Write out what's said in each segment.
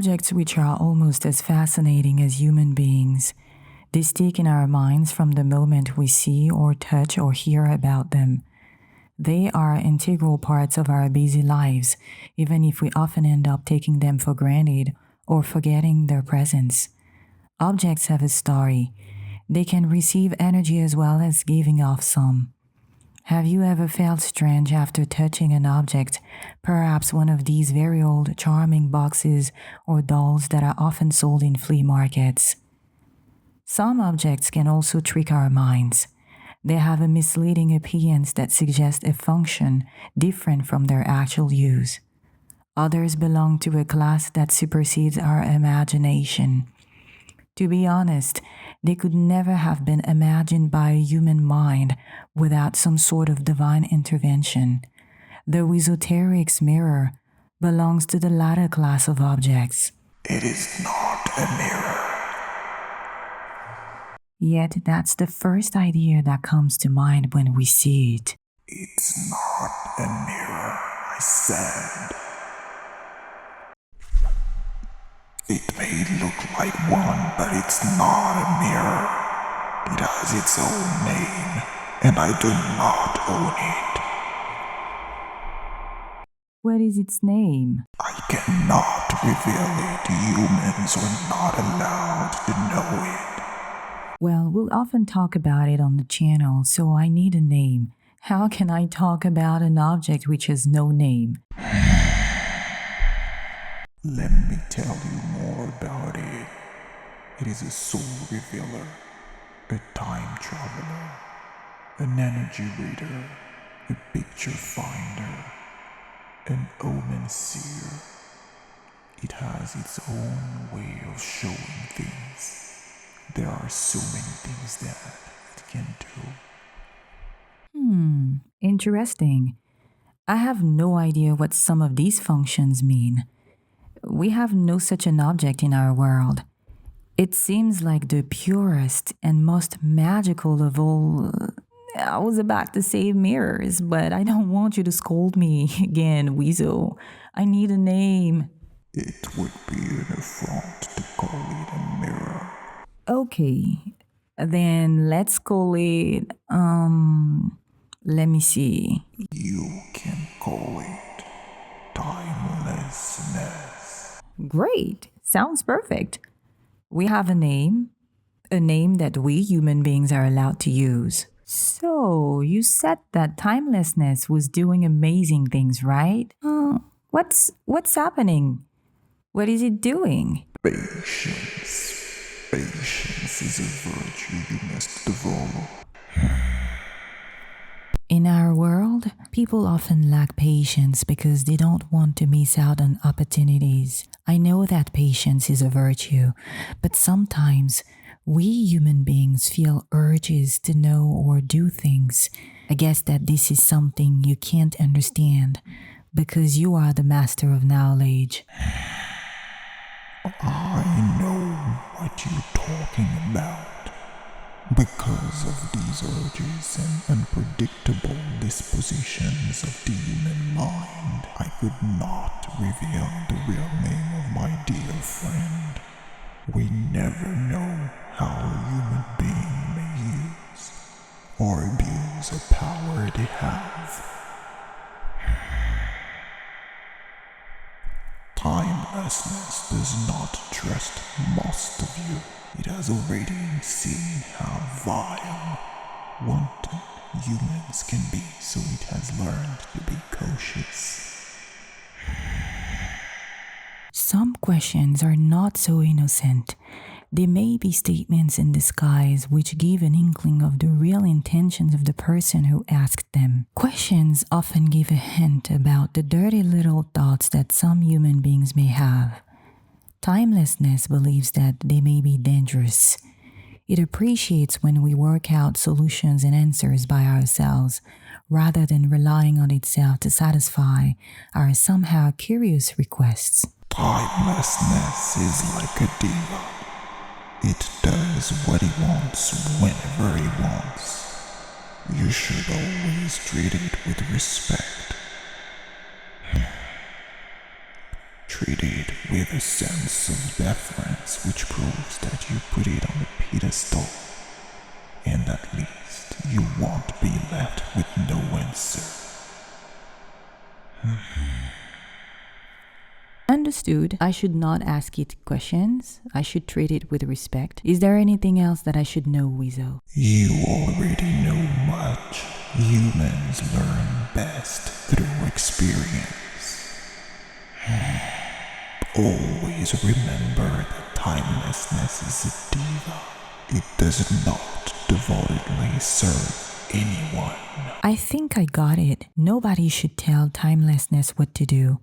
Objects which are almost as fascinating as human beings. They stick in our minds from the moment we see or touch or hear about them. They are integral parts of our busy lives, even if we often end up taking them for granted or forgetting their presence. Objects have a story. They can receive energy as well as giving off some. Have you ever felt strange after touching an object, perhaps one of these very old charming boxes or dolls that are often sold in flea markets? Some objects can also trick our minds. They have a misleading appearance that suggests a function different from their actual use. Others belong to a class that supersedes our imagination. To be honest, they could never have been imagined by a human mind without some sort of divine intervention. The Wizoteric's mirror belongs to the latter class of objects. It is not a mirror. Yet that's the first idea that comes to mind when we see it. It's not a mirror, I said. It may look like one, but it's not a mirror. It has its own name, and I do not own it. What is its name? I cannot reveal it. Humans are not allowed to know it. Well, we'll often talk about it on the channel, so I need a name. How can I talk about an object which has no name? Let me tell you more about it. It is a soul revealer, a time traveler, an energy reader, a picture finder, an omen seer. It has its own way of showing things. There are so many things that it can do. Interesting. I have no idea what some of these functions mean. We have no such an object in our world. It seems like the purest and most magical of all. I was about to say mirrors, but I don't want you to scold me again, Wizo. I need a name. It would be an affront to call it a mirror. Okay, then let's call it, let me see. You can call it timelessness. Great, sounds perfect. We have a name that we human beings are allowed to use. So, you said that timelessness was doing amazing things, right? What's happening? What is it doing? Patience. Patience is a virtue you must develop. In our world, people often lack patience because they don't want to miss out on opportunities. I know that patience is a virtue, but sometimes we human beings feel urges to know or do things. I guess that this is something you can't understand because you are the master of knowledge. I know what you're talking about. Because of these urges and unpredictable dispositions of the human mind, I could not reveal the real name of my dear friend. We never know how a human being may use or abuse a power they have. Timelessness does not trust most of you. It has already seen how vile, wanton humans can be, so it has learned to be cautious. Some questions are not so innocent. They may be statements in disguise which give an inkling of the real intentions of the person who asked them. Questions often give a hint about the dirty little thoughts that some human beings may have. Timelessness believes that they may be dangerous. It appreciates when we work out solutions and answers by ourselves, rather than relying on itself to satisfy our somehow curious requests. Timelessness is like a dealer. It does what he wants whenever he wants. You should always treat it with respect. treat it with a sense of deference which proves that you put it on a pedestal, and at least you won't be left with no answer. Understood. I should not ask it questions. I should treat it with respect. Is there anything else that I should know, Wizo? You already know much. Humans learn best through experience. Always remember that timelessness is a diva. It does not devotedly serve anyone. I think I got it. Nobody should tell timelessness what to do.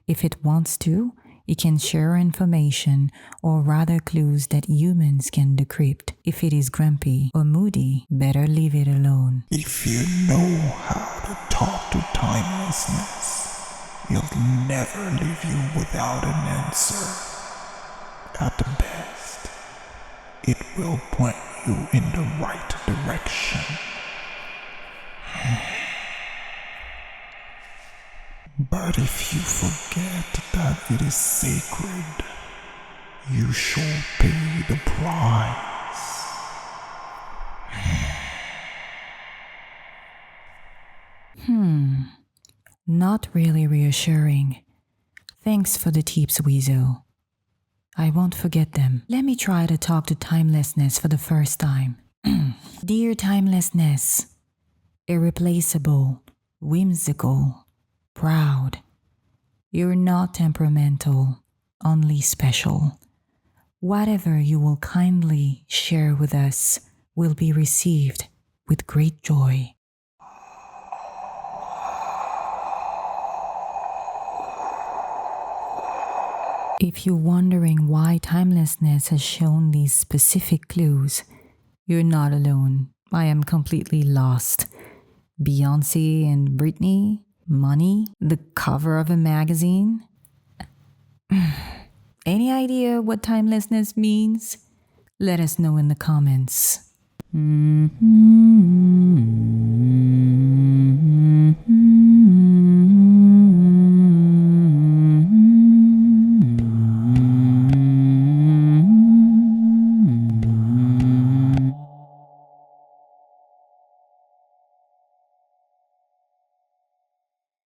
If it wants to, it can share information or rather clues that humans can decrypt. If it is grumpy or moody, better leave it alone. If you know how to talk to timelessness, it'll never leave you without an answer. At the best, it will point you in the right direction. But if you forget that it is sacred, you shall pay the price. Not really reassuring. Thanks for the tips, Wizo. I won't forget them. Let me try to talk to timelessness for the first time. Dear timelessness, irreplaceable, whimsical, proud. You're not temperamental, only special. Whatever you will kindly share with us will be received with great joy. If you're wondering why timelessness has shown these specific clues, you're not alone. I am completely lost. Beyoncé and Britney, money, the cover of a magazine. Any idea what timelessness means? Let us know in the comments.